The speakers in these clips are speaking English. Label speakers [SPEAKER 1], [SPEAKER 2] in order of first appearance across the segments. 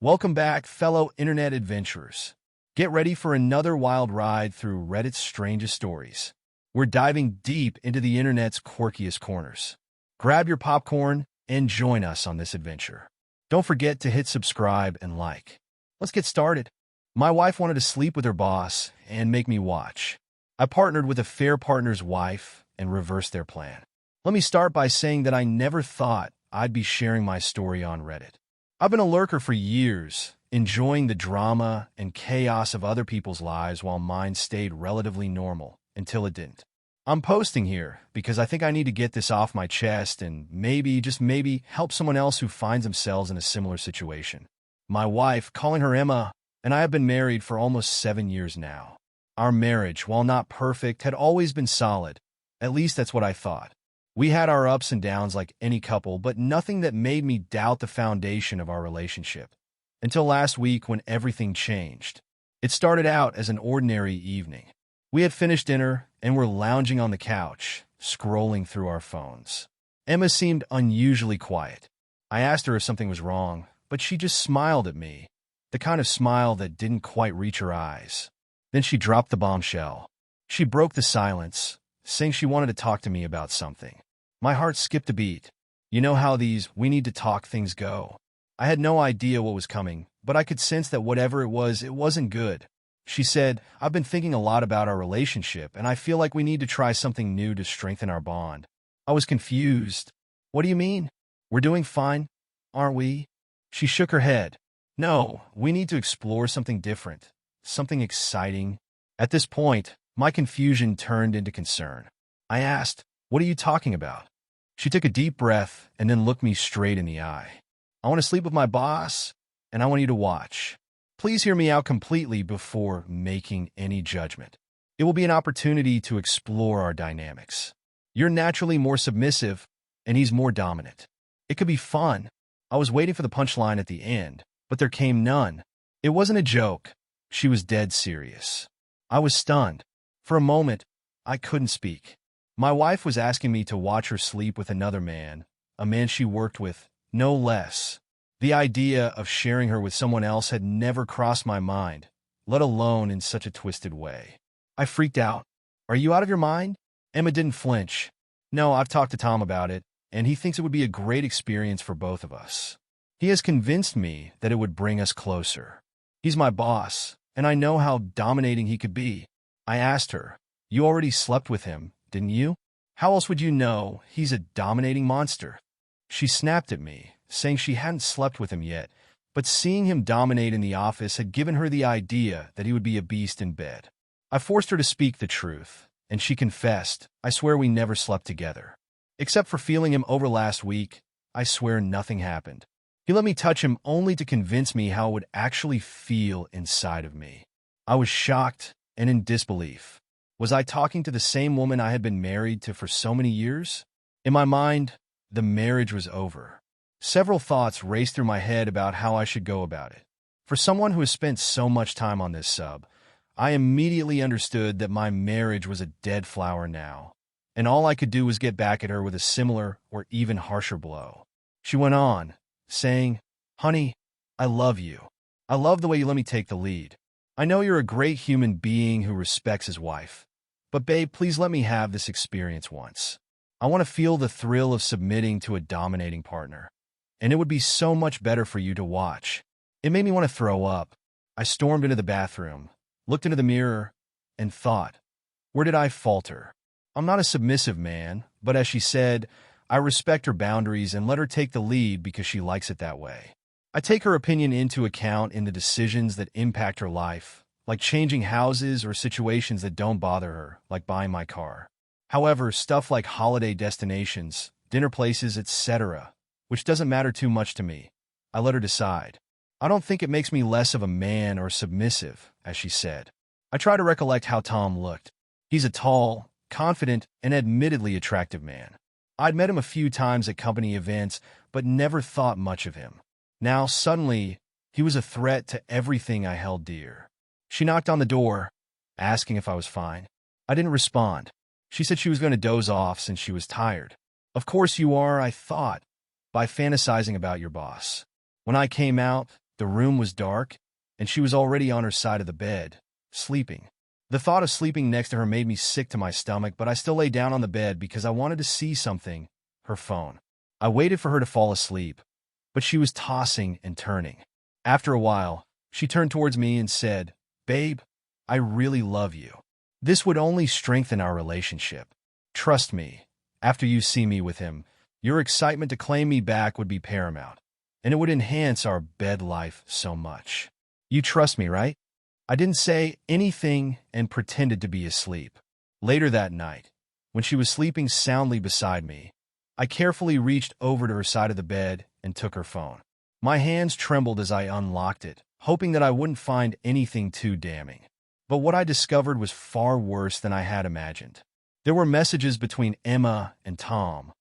[SPEAKER 1] Welcome back, fellow internet adventurers. Get ready for another wild ride through Reddit's strangest stories. We're diving deep into the internet's quirkiest corners. Grab your popcorn and join us on this adventure. Don't forget to hit subscribe and like. Let's get started. My wife wanted to sleep with her boss and make me watch. I partnered with a fair partner's wife and reversed their plan. Let me start by saying that I never thought I'd be sharing my story on Reddit. I've been a lurker for years, enjoying the drama and chaos of other people's lives while mine stayed relatively normal until it didn't. I'm posting here because I think I need to get this off my chest and maybe, just maybe, help someone else who finds themselves in a similar situation. My wife, calling her Emma, and I have been married for almost 7 years now. Our marriage, while not perfect, had always been solid. At least that's what I thought. We had our ups and downs like any couple, but nothing that made me doubt the foundation of our relationship. Until last week when everything changed. It started out as an ordinary evening. We had finished dinner and were lounging on the couch, scrolling through our phones. Emma seemed unusually quiet. I asked her if something was wrong, but she just smiled at me, the kind of smile that didn't quite reach her eyes. Then she dropped the bombshell. She broke the silence, saying she wanted to talk to me about something. My heart skipped a beat. You know how these "we need to talk" things go. I had no idea what was coming, but I could sense that whatever it wasn't good. She said, "I've been thinking a lot about our relationship, and I feel like we need to try something new to strengthen our bond." I was confused. "What do you mean? We're doing fine, aren't we?" She shook her head. "No, we need to explore something different, something exciting." At this point, my confusion turned into concern. I asked, "What are you talking about?" She took a deep breath and then looked me straight in the eye. "I want to sleep with my boss, and I want you to watch. Please hear me out completely before making any judgment. It will be an opportunity to explore our dynamics. You're naturally more submissive, and he's more dominant. It could be fun." I was waiting for the punchline at the end, but there came none. It wasn't a joke. She was dead serious. I was stunned. For a moment, I couldn't speak. My wife was asking me to watch her sleep with another man, a man she worked with, no less. The idea of sharing her with someone else had never crossed my mind, let alone in such a twisted way. I freaked out. "Are you out of your mind?" Emma didn't flinch. "No, I've talked to Tom about it, and he thinks it would be a great experience for both of us. He has convinced me that it would bring us closer. He's my boss, and I know how dominating he could be." I asked her, "You already slept with him, didn't you? How else would you know he's a dominating monster?" She snapped at me, saying she hadn't slept with him yet, but seeing him dominate in the office had given her the idea that he would be a beast in bed. I forced her to speak the truth, and she confessed, "I swear we never slept together. Except for feeling him over last week, I swear nothing happened. He let me touch him only to convince me how it would actually feel inside of me." I was shocked and in disbelief. Was I talking to the same woman I had been married to for so many years? In my mind, the marriage was over. Several thoughts raced through my head about how I should go about it. For someone who has spent so much time on this sub, I immediately understood that my marriage was a dead flower now, and all I could do was get back at her with a similar or even harsher blow. She went on, saying, "Honey, I love you. I love the way you let me take the lead. I know you're a great human being who respects his wife. But babe, please let me have this experience once. I want to feel the thrill of submitting to a dominating partner. And it would be so much better for you to watch." It made me want to throw up. I stormed into the bathroom, looked into the mirror, and thought, where did I falter? I'm not a submissive man, but as she said, I respect her boundaries and let her take the lead because she likes it that way. I take her opinion into account in the decisions that impact her life, like changing houses or situations that don't bother her, like buying my car. However, stuff like holiday destinations, dinner places, etc., which doesn't matter too much to me, I let her decide. I don't think it makes me less of a man or submissive, as she said. I try to recollect how Tom looked. He's a tall, confident, and admittedly attractive man. I'd met him a few times at company events, but never thought much of him. Now, suddenly, he was a threat to everything I held dear. She knocked on the door, asking if I was fine. I didn't respond. She said she was going to doze off since she was tired. "Of course you are," I thought, "by fantasizing about your boss." When I came out, The room was dark, and she was already on her side of the bed, sleeping. The thought of sleeping next to her made me sick to my stomach, but I still lay down on the bed because I wanted to see something, her phone. I waited for her to fall asleep, but she was tossing and turning. After a while, she turned towards me and said, "Babe, I really love you. This would only strengthen our relationship. Trust me, after you see me with him, your excitement to claim me back would be paramount, and it would enhance our bed life so much. You trust me, right?" I didn't say anything and pretended to be asleep. Later that night, when she was sleeping soundly beside me, I carefully reached over to her side of the bed and took her phone. My hands trembled as I unlocked it, hoping that I wouldn't find anything too damning. But what I discovered was far worse than I had imagined. There were messages between Emma and Tom,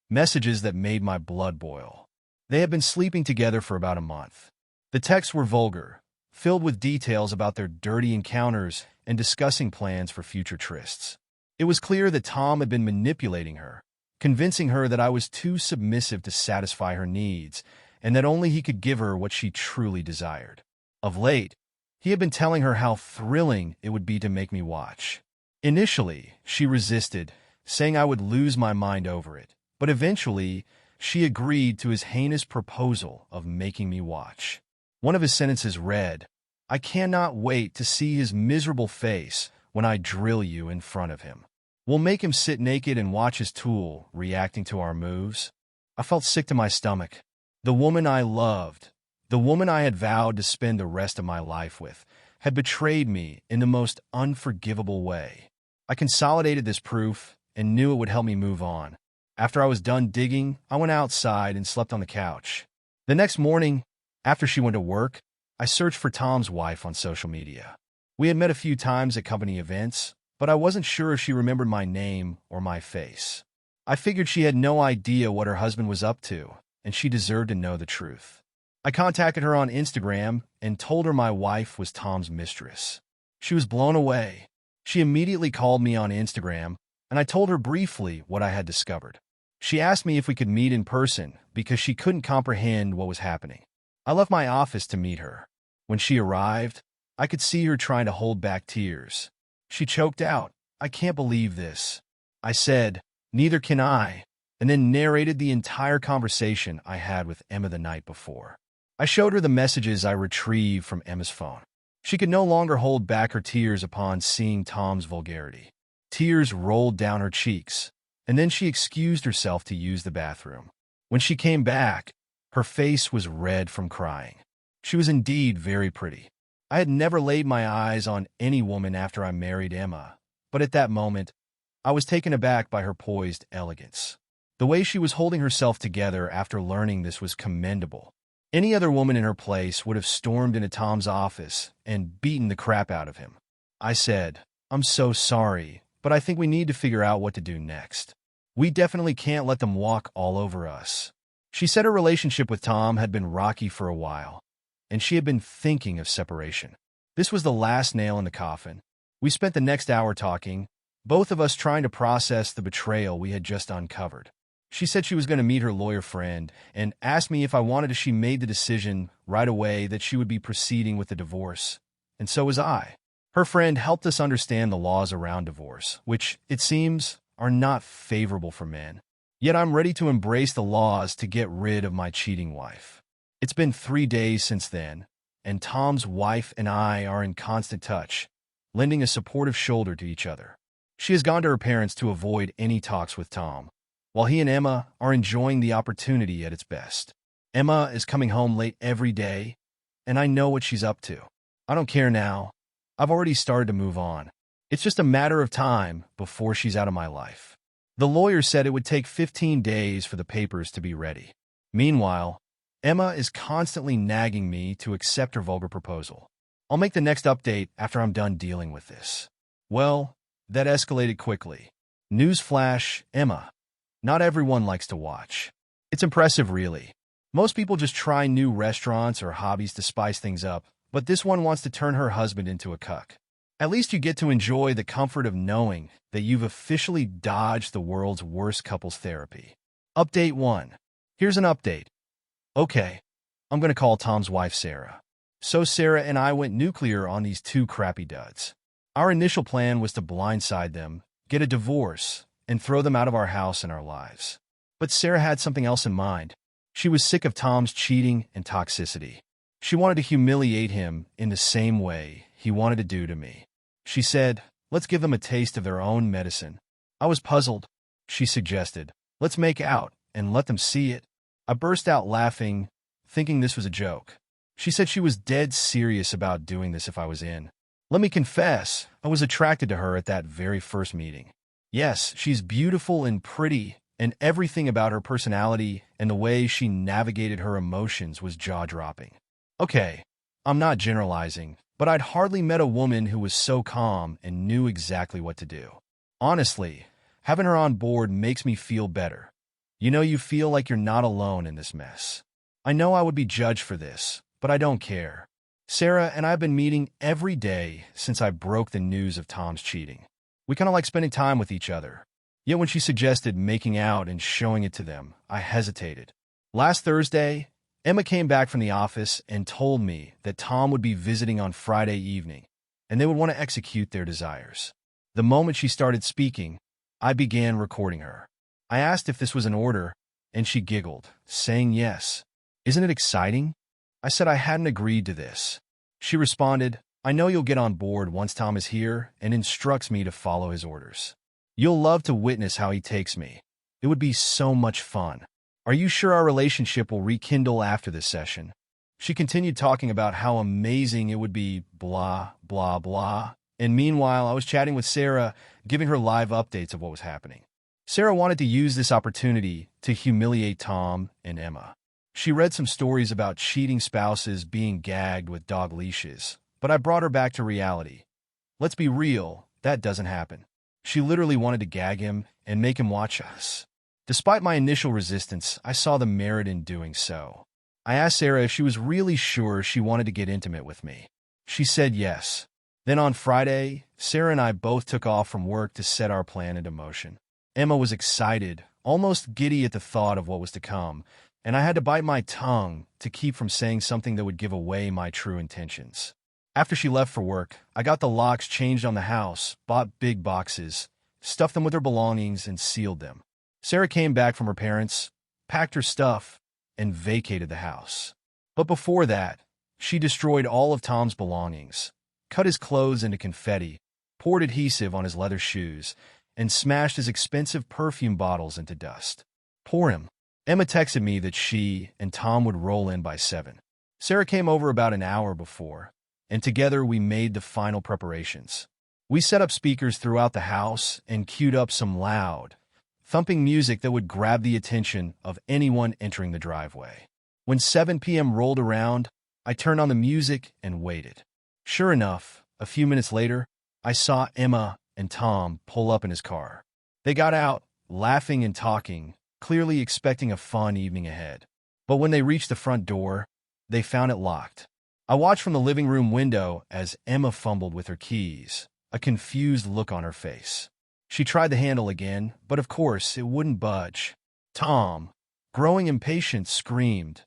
[SPEAKER 1] messages that made my blood boil. They had been sleeping together for about a month. The texts were vulgar, filled with details about their dirty encounters and discussing plans for future trysts. It was clear that Tom had been manipulating her, convincing her that I was too submissive to satisfy her needs, and that only he could give her what she truly desired. Of late, he had been telling her how thrilling it would be to make me watch. Initially, she resisted, saying I would lose my mind over it, but eventually, she agreed to his heinous proposal of making me watch. One of his sentences read, "I cannot wait to see his miserable face when I drill you in front of him. We'll make him sit naked and watch his tool reacting to our moves." I felt sick to my stomach. The woman I loved, the woman I had vowed to spend the rest of my life with, had betrayed me in the most unforgivable way. I consolidated this proof and knew it would help me move on. After I was done digging, I went outside and slept on the couch. The next morning, after she went to work, I searched for Tom's wife on social media. We had met a few times at company events, but I wasn't sure if she remembered my name or my face. I figured she had no idea what her husband was up to, and she deserved to know the truth. I contacted her on Instagram and told her my wife was Tom's mistress. She was blown away. She immediately called me on Instagram, and I told her briefly what I had discovered. She asked me if we could meet in person because she couldn't comprehend what was happening. I left my office to meet her. When she arrived, I could see her trying to hold back tears. She choked out, "I can't believe this." I said, "Neither can I," and then narrated the entire conversation I had with Emma the night before. I showed her the messages I retrieved from Emma's phone. She could no longer hold back her tears upon seeing Tom's vulgarity. Tears rolled down her cheeks, and then she excused herself to use the bathroom. When she came back, her face was red from crying. She was indeed very pretty. I had never laid my eyes on any woman after I married Emma, but at that moment, I was taken aback by her poised elegance. The way she was holding herself together after learning this was commendable. Any other woman in her place would have stormed into Tom's office and beaten the crap out of him. I said, "I'm so sorry, but I think we need to figure out what to do next. We definitely can't let them walk all over us." She said her relationship with Tom had been rocky for a while, and she had been thinking of separation. This was the last nail in the coffin. We spent the next hour talking, both of us trying to process the betrayal we had just uncovered. She said she was going to meet her lawyer friend and asked me if I wanted if she made the decision right away that she would be proceeding with the divorce, and so was I. Her friend helped us understand the laws around divorce, which, it seems, are not favorable for men. Yet I'm ready to embrace the laws to get rid of my cheating wife. It's been 3 days since then, and Tom's wife and I are in constant touch, lending a supportive shoulder to each other. She has gone to her parents to avoid any talks with Tom, while he and Emma are enjoying the opportunity at its best. Emma is coming home late every day, and I know what she's up to. I don't care now. I've already started to move on. It's just a matter of time before she's out of my life. The lawyer said it would take 15 days for the papers to be ready. Meanwhile, Emma is constantly nagging me to accept her vulgar proposal. I'll make the next update after I'm done dealing with this. Well, that escalated quickly. Newsflash, Emma. Not everyone likes to watch. It's impressive, really. Most people just try new restaurants or hobbies to spice things up, but this one wants to turn her husband into a cuck. At least you get to enjoy the comfort of knowing that you've officially dodged the world's worst couples therapy. Update 1. Here's an update. Okay, I'm going to call Tom's wife, Sarah. So Sarah and I went nuclear on these two crappy duds. Our initial plan was to blindside them, get a divorce, and throw them out of our house and our lives. But Sarah had something else in mind. She was sick of Tom's cheating and toxicity. She wanted to humiliate him in the same way he wanted to do to me. She said, "Let's give them a taste of their own medicine." I was puzzled. She suggested, "Let's make out and let them see it." I burst out laughing, thinking this was a joke. She said she was dead serious about doing this if I was in. Let me confess, I was attracted to her at that very first meeting. Yes, she's beautiful and pretty, and everything about her personality and the way she navigated her emotions was jaw-dropping. Okay, I'm not generalizing, but I'd hardly met a woman who was so calm and knew exactly what to do. Honestly, having her on board makes me feel better. You feel like you're not alone in this mess. I know I would be judged for this, but I don't care. Sarah and I have been meeting every day since I broke the news of Tom's cheating. We kind of like spending time with each other. Yet when she suggested making out and showing it to them, I hesitated. Last Thursday, Emma came back from the office and told me that Tom would be visiting on Friday evening, and they would want to execute their desires. The moment she started speaking, I began recording her. I asked if this was an order, and she giggled, saying yes. "Isn't it exciting?" I said I hadn't agreed to this. She responded, "I know you'll get on board once Tom is here and instructs me to follow his orders. You'll love to witness how he takes me. It would be so much fun. Are you sure our relationship will rekindle after this session?" She continued talking about how amazing it would be, blah, blah, blah. And meanwhile, I was chatting with Sarah, giving her live updates of what was happening. Sarah wanted to use this opportunity to humiliate Tom and Emma. She read some stories about cheating spouses being gagged with dog leashes, but I brought her back to reality. Let's be real, that doesn't happen. She literally wanted to gag him and make him watch us. Despite my initial resistance, I saw the merit in doing so. I asked Sarah if she was really sure she wanted to get intimate with me. She said yes. Then on Friday, Sarah and I both took off from work to set our plan into motion. Emma was excited, almost giddy at the thought of what was to come, and I had to bite my tongue to keep from saying something that would give away my true intentions. After she left for work, I got the locks changed on the house, bought big boxes, stuffed them with her belongings, and sealed them. Sarah came back from her parents, packed her stuff, and vacated the house. But before that, she destroyed all of Tom's belongings, cut his clothes into confetti, poured adhesive on his leather shoes, and smashed his expensive perfume bottles into dust. Poor him. Emma texted me that she and Tom would roll in by 7. Sarah came over about an hour before, and together we made the final preparations. We set up speakers throughout the house and queued up some loud, thumping music that would grab the attention of anyone entering the driveway. When 7 p.m. rolled around, I turned on the music and waited. Sure enough, a few minutes later, I saw Emma and Tom pull up in his car. They got out, laughing and talking, clearly expecting a fun evening ahead. But when they reached the front door, they found it locked. I watched from the living room window as Emma fumbled with her keys, a confused look on her face. She tried the handle again, but of course it wouldn't budge. Tom, growing impatient, screamed,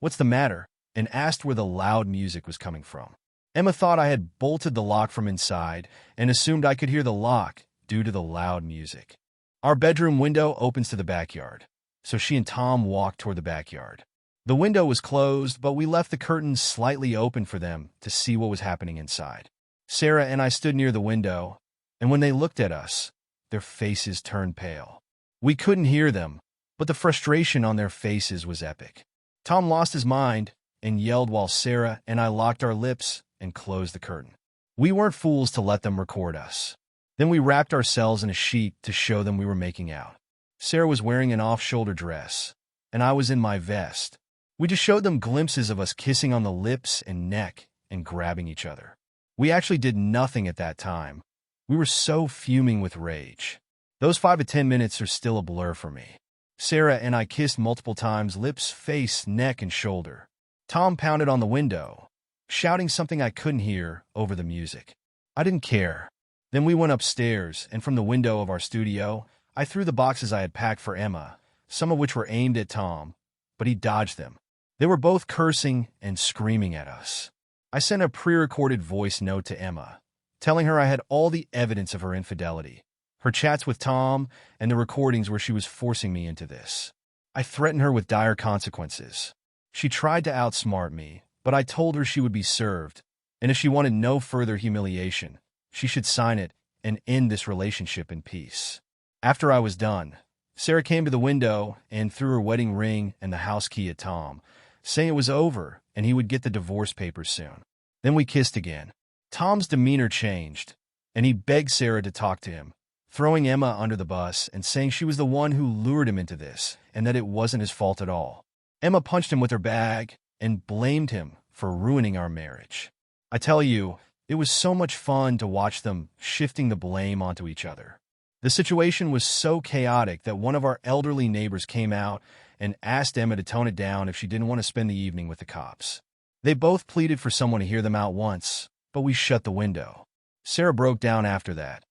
[SPEAKER 1] "What's the matter?" and asked where the loud music was coming from. Emma thought I had bolted the lock from inside and assumed I could hear the lock due to the loud music. Our bedroom window opens to the backyard, so she and Tom walked toward the backyard. The window was closed, but we left the curtains slightly open for them to see what was happening inside. Sarah and I stood near the window, and when they looked at us, their faces turned pale. We couldn't hear them, but the frustration on their faces was epic. Tom lost his mind and yelled while Sarah and I locked our lips and closed the curtain. We weren't fools to let them record us. Then we wrapped ourselves in a sheet to show them we were making out. Sarah was wearing an off-shoulder dress, and I was in my vest. We just showed them glimpses of us kissing on the lips and neck and grabbing each other. We actually did nothing at that time. We were so fuming with rage. Those 5 to 10 minutes are still a blur for me. Sarah and I kissed multiple times, lips, face, neck, and shoulder. Tom pounded on the window, shouting something I couldn't hear over the music. I didn't care. Then we went upstairs, and from the window of our studio, I threw the boxes I had packed for Emma, some of which were aimed at Tom, but he dodged them. They were both cursing and screaming at us. I sent a pre-recorded voice note to Emma, telling her I had all the evidence of her infidelity, her chats with Tom, and the recordings where she was forcing me into this. I threatened her with dire consequences. She tried to outsmart me, but I told her she would be served, and if she wanted no further humiliation, she should sign it and end this relationship in peace. After I was done, Sarah came to the window and threw her wedding ring and the house key at Tom, saying it was over and he would get the divorce papers soon. Then we kissed again. Tom's demeanor changed, and he begged Sarah to talk to him, throwing Emma under the bus and saying she was the one who lured him into this and that it wasn't his fault at all. Emma punched him with her bag and blamed him for ruining our marriage. I tell you, it was so much fun to watch them shifting the blame onto each other. The situation was so chaotic that one of our elderly neighbors came out and asked Emma to tone it down if she didn't want to spend the evening with the cops. They both pleaded for someone to hear them out once, but we shut the window. Sarah broke down after that,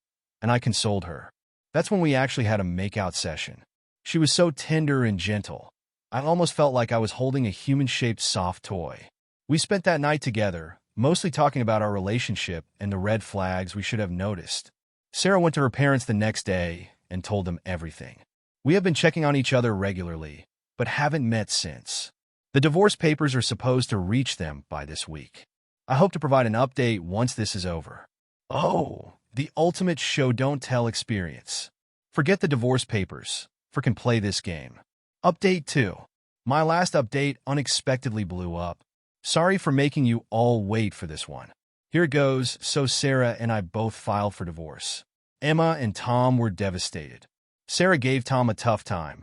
[SPEAKER 1] and I consoled her. That's when we actually had a make-out session. She was so tender and gentle. I almost felt like I was holding a human-shaped soft toy. We spent that night together, mostly talking about our relationship and the red flags we should have noticed. Sarah went to her parents the next day and told them everything. We have been checking on each other regularly, but haven't met since. The divorce papers are supposed to reach them by this week. I hope to provide an update once this is over. Oh, the ultimate show-don't-tell experience. Forget the divorce papers, for can play this game. Update 2. My last update unexpectedly blew up. Sorry for making you all wait for this one. Here it goes. So Sarah and I both filed for divorce. Emma and Tom were devastated. Sarah gave Tom a tough time.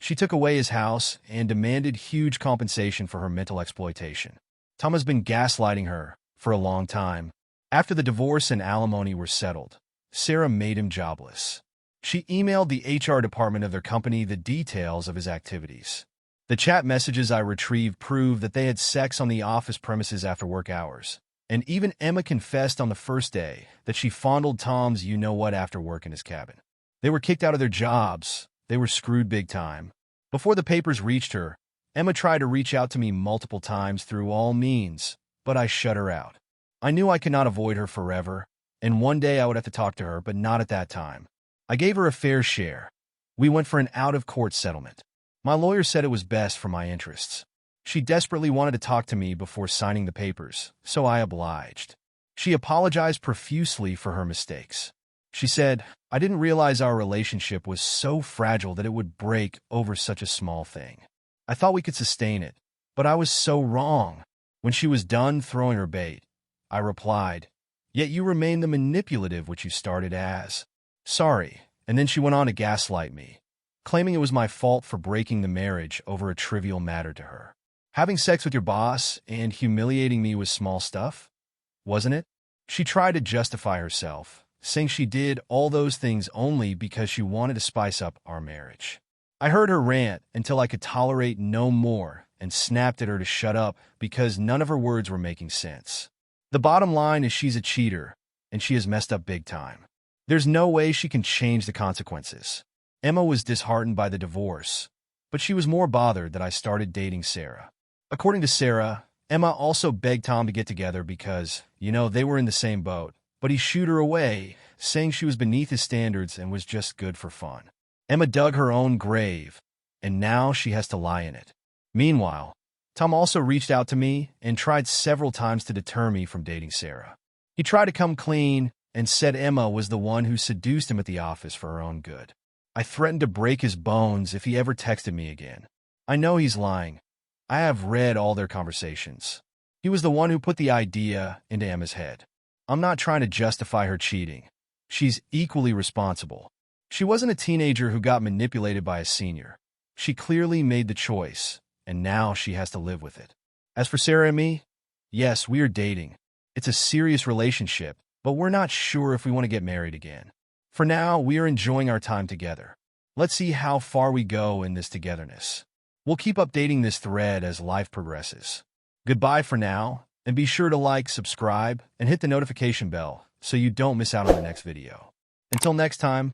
[SPEAKER 1] She took away his house and demanded huge compensation for her mental exploitation. Tom has been gaslighting her for a long time. After the divorce and alimony were settled, Sarah made him jobless. She emailed the HR department of their company the details of his activities. The chat messages I retrieved proved that they had sex on the office premises after work hours. And even Emma confessed on the first day that she fondled Tom's you-know-what after work in his cabin. They were kicked out of their jobs. They were screwed big time. Before the papers reached her, Emma tried to reach out to me multiple times through all means, but I shut her out. I knew I could not avoid her forever, and one day I would have to talk to her, but not at that time. I gave her a fair share. We went for an out-of-court settlement. My lawyer said it was best for my interests. She desperately wanted to talk to me before signing the papers, so I obliged. She apologized profusely for her mistakes. She said, "I didn't realize our relationship was so fragile that it would break over such a small thing. I thought we could sustain it, but I was so wrong." When she was done throwing her bait, I replied, "Yet you remain the manipulative which you started as." Sorry, and then she went on to gaslight me, claiming it was my fault for breaking the marriage over a trivial matter to her. Having sex with your boss and humiliating me was small stuff, wasn't it? She tried to justify herself, saying she did all those things only because she wanted to spice up our marriage. I heard her rant until I could tolerate no more and snapped at her to shut up because none of her words were making sense. The bottom line is she's a cheater, and she has messed up big time. There's no way she can change the consequences. Emma was disheartened by the divorce, but she was more bothered that I started dating Sarah. According to Sarah, Emma also begged Tom to get together because, they were in the same boat, but he shooed her away, saying she was beneath his standards and was just good for fun. Emma dug her own grave, and now she has to lie in it. Meanwhile, Tom also reached out to me and tried several times to deter me from dating Sarah. He tried to come clean and said Emma was the one who seduced him at the office for her own good. I threatened to break his bones if he ever texted me again. I know he's lying. I have read all their conversations. He was the one who put the idea into Emma's head. I'm not trying to justify her cheating. She's equally responsible. She wasn't a teenager who got manipulated by a senior. She clearly made the choice, and now she has to live with it. As for Sarah and me, yes, we are dating. It's a serious relationship, but we're not sure if we want to get married again. For now, we are enjoying our time together. Let's see how far we go in this togetherness. We'll keep updating this thread as life progresses. Goodbye for now, and be sure to like, subscribe, and hit the notification bell so you don't miss out on the next video. Until next time,